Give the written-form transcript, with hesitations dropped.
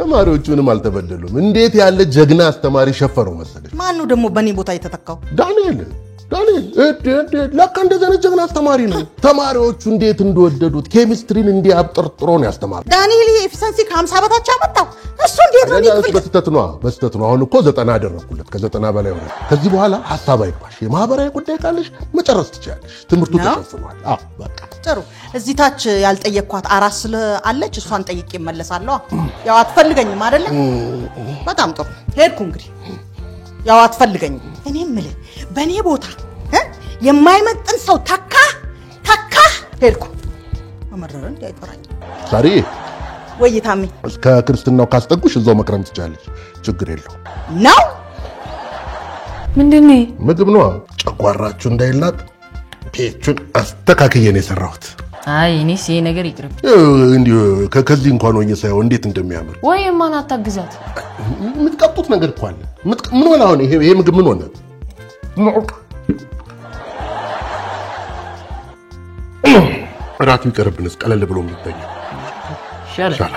ተማሪዎቹንም አልተበደሉም እንዴት ያለ ጀግና አስተማሪ ሸፈረው መሰለሽ ማን ነው ደግሞ በኔ ቦታ የተተካው ዳንኤል ለካ እንደዛ ጀግና አስተማሪ ነው ተማሪዎቹ እንዴት እንደወደዱት ኬሚስትሪን እንዲያብጠርጥሮ ነው ያስተማረው ዳንኤል ኤፊሸንሲ ከ50 በታች አመጣው እሱ እንዴት ነው በስተት ነው አሁን እኮ 90 አደረኩለት ከ90 በላይ ሆነ ከዚህ በኋላ ሐሳብ አይባሽ የማህበራዊ ጉዳይ ካለሽ መጨረስ ትችያለሽ ትምርቱ ተሸፍኗል በቃ ጥሩ እዚህ ታች ያልጠየቅኳት አራስ ስለ አለች እሷን ጠይቄ መለሳለሁ ያው አትፈልገኝም አይደለ በጣም ጥሩ ሄድኩ እንግዲህ ያው አትፈልገኝም እኔ ምልህ በኔ ቦታ የማይመጥን ሰው ተካ ሄድኩ አመረረ እንዳይጠራኝ ሳሪ ወይታሚ እስከ ክርስትናው ካስጠጉሽ እዛው መክረም ትችላለሽ ችግር የለው ነው ምንድነው ምግብ ነው ጨጓራችሁ እንዳይላጥ ፔቹን አስተካክዬ ነው የሰራሁት አይ እኔ ሲሄ ነገር ይቅርብ እንዴ ከዚህ እንኳን ወኘ ሳይው እንዴት እንደሚያምር ወይ ማን አታግዛት ምትቀጡት ነገር እኮ አለ ምን ሆነ አሁን ይሄ ምግብ ምን ሆነ ራቱ ይቀርብንስ ቀለል ብሎ የሚተኛ ሻላ